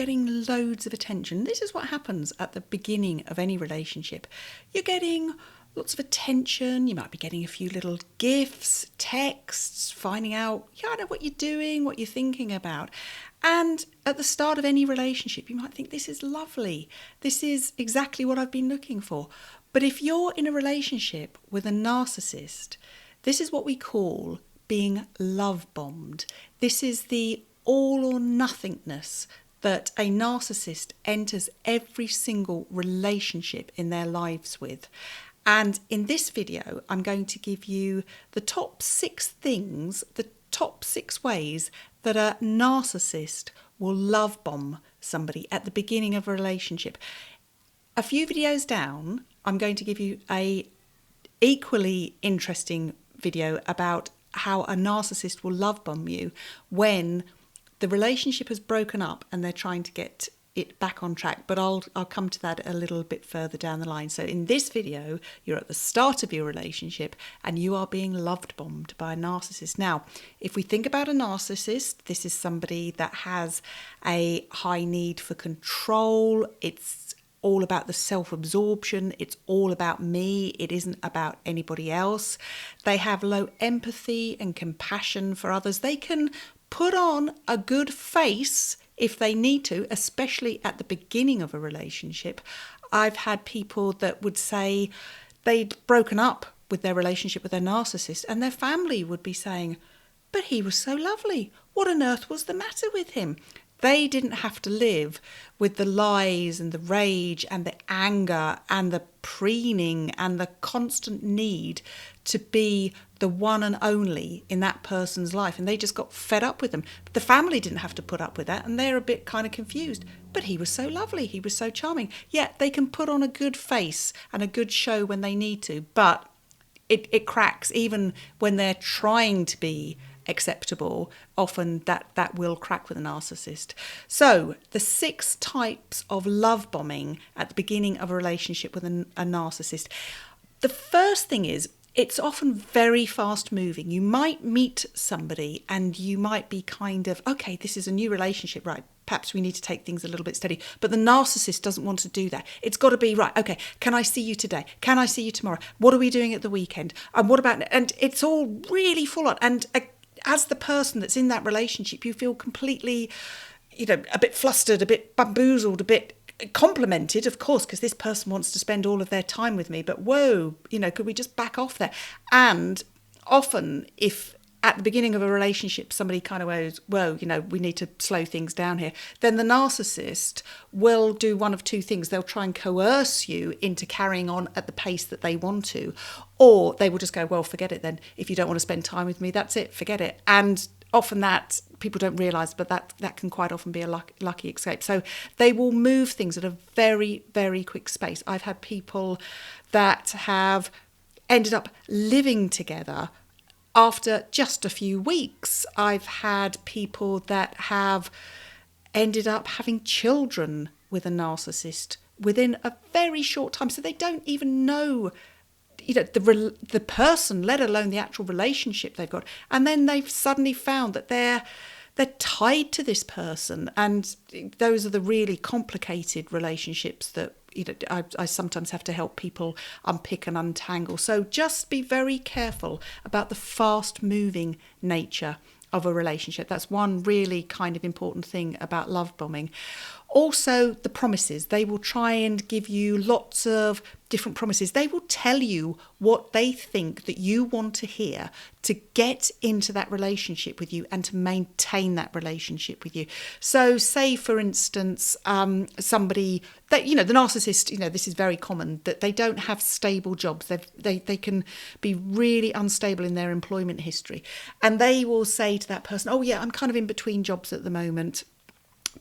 getting loads of attention. This is what happens at the beginning of any relationship. You're getting lots of attention. You might be getting a few little gifts, texts, finding out, what you're doing, what you're thinking about. And at the start of any relationship, you might think, this is lovely. This is exactly what I've been looking for. But if you're in a relationship with a narcissist, this is what we call being love bombed. This is the all or nothingness that a narcissist enters every single relationship in their lives with. And in this video, I'm going to give you the top 6 things, the top 6 ways that a narcissist will love bomb somebody at the beginning of a relationship. A few videos down, I'm going to give you a equally interesting video about how a narcissist will love bomb you when the relationship has broken up and they're trying to get it back on track, but I'll come to that a little bit further down the line. So in this video, you're at the start of your relationship and you are being loved bombed by a narcissist. Now, if we think about a narcissist, this is somebody that has a high need for control. It's all about the self-absorption. It's all about me. It isn't about anybody else. They have low empathy and compassion for others. They can put on a good face if they need to, especially at the beginning of a relationship. I've had people that would say they'd broken up with their relationship with their narcissist and their family would be saying, but he was so lovely. What on earth was the matter with him? They didn't have to live with the lies and the rage and the anger and the preening and the constant need to be the one and only in that person's life. And they just got fed up with them. But the family didn't have to put up with that. And they're a bit kind of confused. But he was so lovely. He was so charming. Yet they can put on a good face and a good show when they need to. But it cracks even when they're trying to be acceptable. Often that will crack with a narcissist. So the 6 types of love bombing at the beginning of a relationship with a narcissist. The first thing is, it's often very fast moving. You might meet somebody and you might be kind of, okay, this is a new relationship, right? Perhaps we need to take things a little bit steady. But the narcissist doesn't want to do that. It's got to be, right, okay, can I see you today? Can I see you tomorrow? What are we doing at the weekend? And what about, and it's all really full on. And as the person that's in that relationship, you feel completely, a bit flustered, a bit bamboozled, a bit complimented, of course, because this person wants to spend all of their time with me. But whoa, could we just back off there? And often if at the beginning of a relationship, somebody kind of goes, whoa, we need to slow things down here, then the narcissist will do one of 2 things. They'll try and coerce you into carrying on at the pace that they want to, or they will just go, well, forget it then. If you don't want to spend time with me, that's it, forget it. And often that people don't realise, but that can quite often be a lucky escape. So they will move things at a very, very quick space. I've had people that have ended up living together after just a few weeks. I've had people that have ended up having children with a narcissist within a very short time. So they don't even know the person, let alone the actual relationship they've got. And then they've suddenly found that they're tied to this person. And those are the really complicated relationships that I sometimes have to help people unpick and untangle. So just be very careful about the fast-moving nature of a relationship. That's one really kind of important thing about love bombing. Also, the promises. They will try and give you lots of different promises. They will tell you what they think that you want to hear to get into that relationship with you and to maintain that relationship with you. So say, for instance, somebody that, the narcissist, this is very common, that they don't have stable jobs. They can be really unstable in their employment history. And they will say to that person, oh yeah, I'm kind of in between jobs at the moment,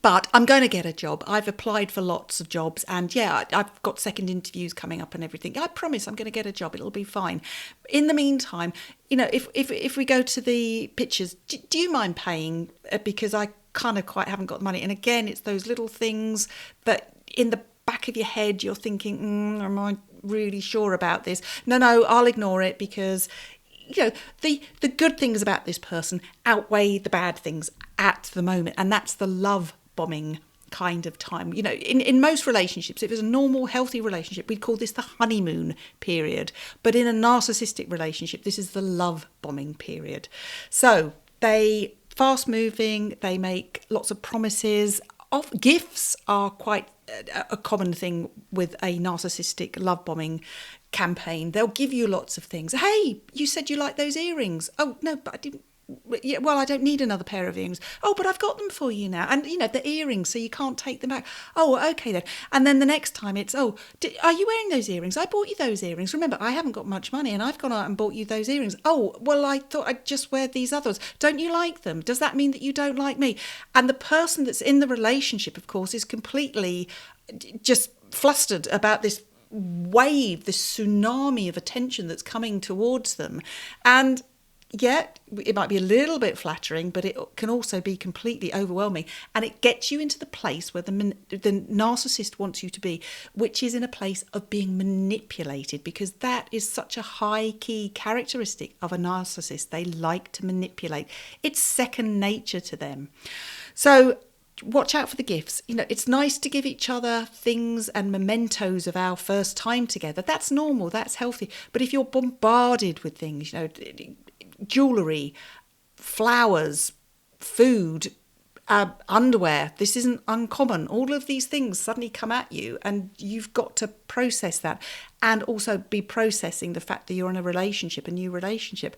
but I'm going to get a job. I've applied for lots of jobs and yeah, I've got second interviews coming up and everything. I promise I'm going to get a job. It'll be fine. In the meantime, if we go to the pictures, do you mind paying? Because I kind of quite haven't got the money. And again, it's those little things that in the back of your head, you're thinking, am I really sure about this? No, I'll ignore it because the good things about this person outweigh the bad things at the moment. And that's the love bombing kind of time. You know, in most relationships, if it's a normal, healthy relationship, we'd call this the honeymoon period. But in a narcissistic relationship, this is the love bombing period. So they fast moving, they make lots of promises. Gifts are quite a common thing with a narcissistic love bombing campaign. They'll give you lots of things. Hey, you said you liked those earrings. Oh, no, but I didn't. Yeah, well, I don't need another pair of earrings. Oh, but I've got them for you now. And, you know, the earrings, so you can't take them back. Oh, okay then. And then the next time it's, are you wearing those earrings? I bought you those earrings. Remember, I haven't got much money and I've gone out and bought you those earrings. Oh, well, I thought I'd just wear these others. Don't you like them? Does that mean that you don't like me? And the person that's in the relationship, of course, is completely just flustered about this wave, this tsunami of attention that's coming towards them. And yet it might be a little bit flattering, but it can also be completely overwhelming. And it gets you into the place where the narcissist wants you to be, which is in a place of being manipulated, because that is such a high key characteristic of a narcissist. They like to manipulate. It's second nature to them. So watch out for the gifts. You know, it's nice to give each other things and mementos of our first time together. That's normal. That's healthy. But if you're bombarded with things, you know, jewellery, flowers, food, underwear, this isn't uncommon. All of these things suddenly come at you and you've got to process that, and also be processing the fact that you're in a relationship, a new relationship.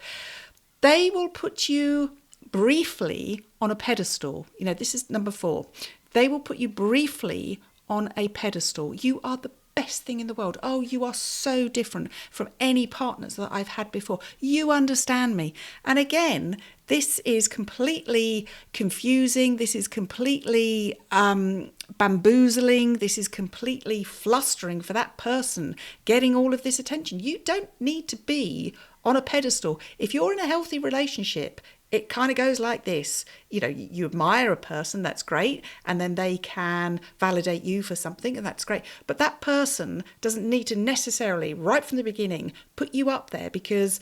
They will put you briefly on a pedestal. You know, this is number 4. They will put you briefly on a pedestal. You are the best thing in the world. Oh, you are so different from any partners that I've had before. You understand me. And again, this is completely confusing. This is completely bamboozling. This is completely flustering for that person getting all of this attention. You don't need to be on a pedestal. If you're in a healthy relationship, it kind of goes like this. You know, you admire a person, that's great, and then they can validate you for something, and that's great. But that person doesn't need to necessarily, right from the beginning, put you up there, because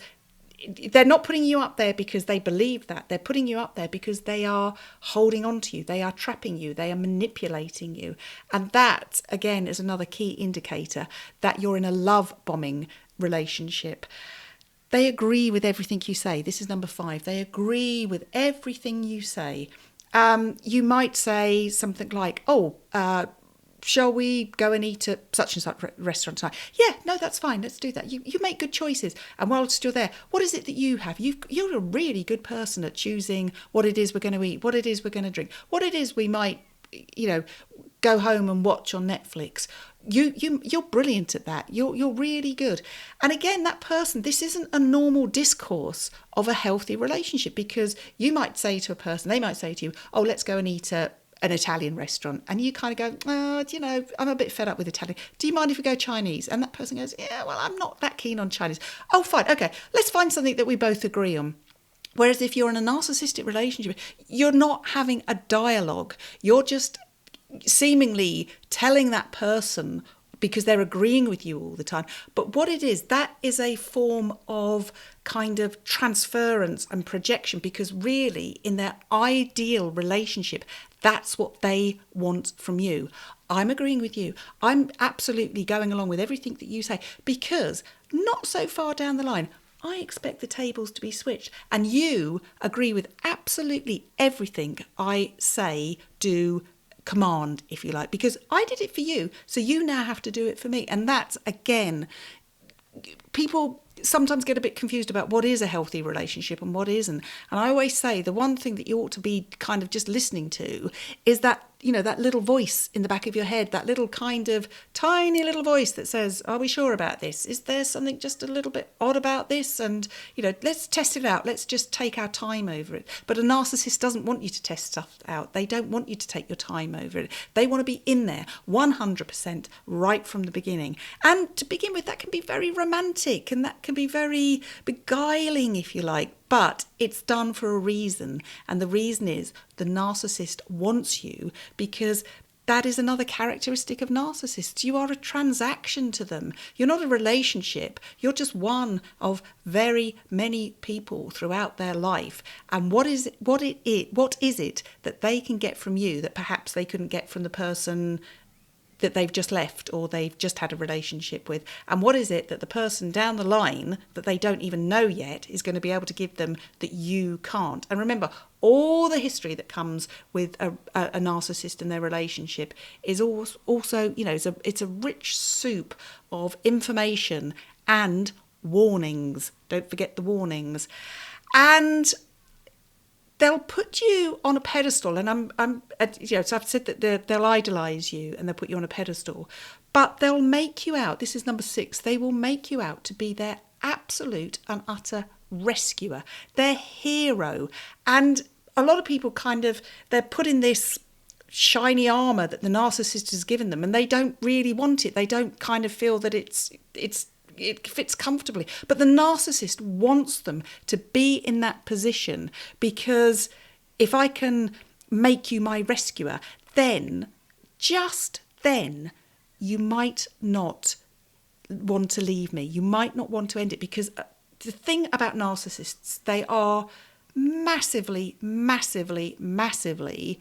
they're not putting you up there because they believe that. They're putting you up there because they are holding on to you. They are trapping you. They are manipulating you. And that, again, is another key indicator that you're in a love bombing relationship. They agree with everything you say. This is number 5. They agree with everything you say. You might say something like, shall we go and eat at such and such restaurant tonight? Yeah, no, that's fine. Let's do that. You make good choices. And whilst you're there, what is it that you have? You're a really good person at choosing what it is we're going to eat, what it is we're going to drink, what it is we might, you know, go home and watch on Netflix. You're brilliant at that. You're really good. And again, that person, this isn't a normal discourse of a healthy relationship, because you might say to a person, they might say to you, oh, let's go and eat at an Italian restaurant. And you kind of go, you know, I'm a bit fed up with Italian. Do you mind if we go Chinese? And that person goes, yeah, well, I'm not that keen on Chinese. Oh, fine. Okay, let's find something that we both agree on. Whereas if you're in a narcissistic relationship, you're not having a dialogue. You're just seemingly telling that person because they're agreeing with you all the time. But what it is, that is a form of kind of transference and projection, because really in their ideal relationship, that's what they want from you. I'm agreeing with you. I'm absolutely going along with everything that you say, because not so far down the line, I expect the tables to be switched, and you agree with absolutely everything I say, do, command, if you like, because I did it for you, so you now have to do it for me. And that's, again, people sometimes get a bit confused about what is a healthy relationship and what isn't. And I always say the one thing that you ought to be kind of just listening to is that, you know, that little voice in the back of your head, that little kind of tiny little voice that says, are we sure about this? Is there something just a little bit odd about this? And, you know, let's test it out. Let's just take our time over it. But a narcissist doesn't want you to test stuff out. They don't want you to take your time over it. They want to be in there 100% right from the beginning. And to begin with, that can be very romantic and that can be very beguiling, if you like. But it's done for a reason, and the reason is the narcissist wants you because that is another characteristic of narcissists. You are a transaction to them. You're not a relationship. You're just one of very many people throughout their life. And what is it that they can get from you that perhaps they couldn't get from the person that they've just left or they've just had a relationship with? And what is it that the person down the line that they don't even know yet is going to be able to give them that you can't? And remember, all the history that comes with a narcissist and their relationship is also, it's a rich soup of information and warnings. Don't forget the warnings. And they'll put you on a pedestal, and so I've said that they'll idolise you and they'll put you on a pedestal, but they'll make you out. This is number 6. They will make you out to be their absolute and utter rescuer, their hero. And a lot of people they're put in this shiny armour that the narcissist has given them, and they don't really want it. They don't kind of feel that it fits comfortably. But the narcissist wants them to be in that position, because if I can make you my rescuer, then, just then, you might not want to leave me. You might not want to end it, because the thing about narcissists, they are massively, massively, massively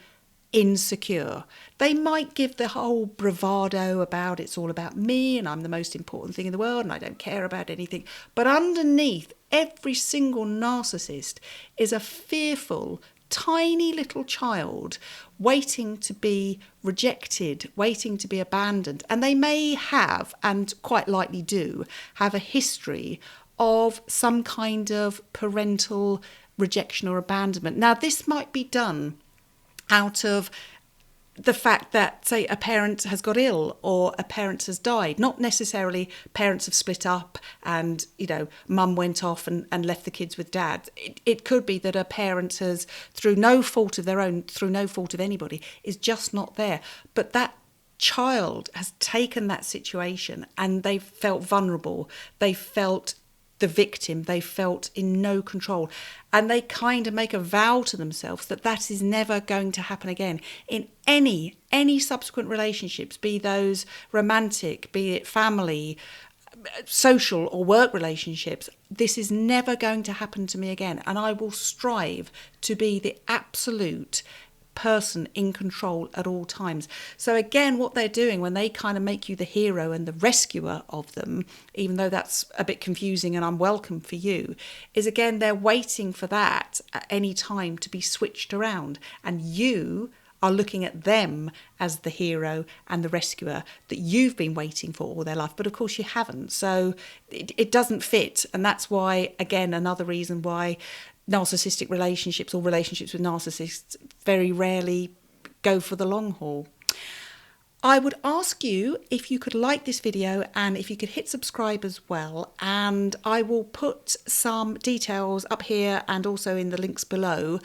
insecure. They might give the whole bravado about it's all about me and I'm the most important thing in the world and I don't care about anything. But underneath every single narcissist is a fearful, tiny little child waiting to be rejected, waiting to be abandoned. And they may have, and quite likely do, have a history of some kind of parental rejection or abandonment. Now, this might be done out of the fact that, say, a parent has got ill or a parent has died. Not necessarily parents have split up and, mum went off and left the kids with dad. It could be that a parent has, through no fault of their own, through no fault of anybody, is just not there. But that child has taken that situation and they felt vulnerable. They felt the victim. They felt in no control. And they kind of make a vow to themselves that that is never going to happen again. In any subsequent relationships, be those romantic, be it family, social or work relationships, this is never going to happen to me again. And I will strive to be the absolute person in control at all times. So again, what they're doing when they kind of make you the hero and the rescuer of them, even though that's a bit confusing and unwelcome for you, is again, they're waiting for that at any time to be switched around. And you are looking at them as the hero and the rescuer that you've been waiting for all their life. But of course you haven't. So it doesn't fit. And that's why, again, another reason why narcissistic relationships or relationships with narcissists very rarely go for the long haul. I would ask you if you could like this video and if you could hit subscribe as well, and I will put some details up here and also in the links below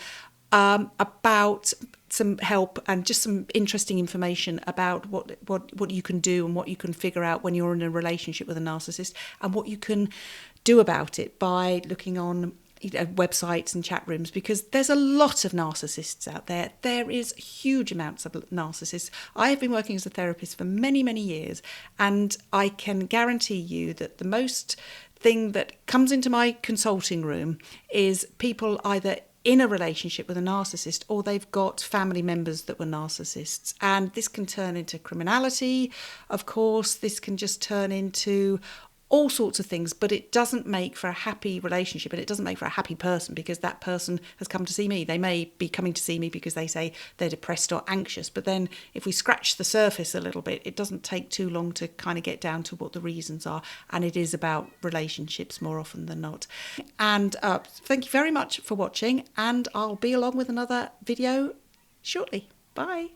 about some help and just some interesting information about what you can do and what you can figure out when you're in a relationship with a narcissist, and what you can do about it by looking on websites and chat rooms, because there's a lot of narcissists out there. There is huge amounts of narcissists. I have been working as a therapist for many, many years, and I can guarantee you that the most thing that comes into my consulting room is people either in a relationship with a narcissist or they've got family members that were narcissists. And this can turn into criminality, of course. This can just turn into all sorts of things, but it doesn't make for a happy relationship, and it doesn't make for a happy person, because that person has come to see me. They may be coming to see me because they say they're depressed or anxious, but then if we scratch the surface a little bit, it doesn't take too long to kind of get down to what the reasons are, and it is about relationships more often than not. And thank you very much for watching, and I'll be along with another video shortly. Bye.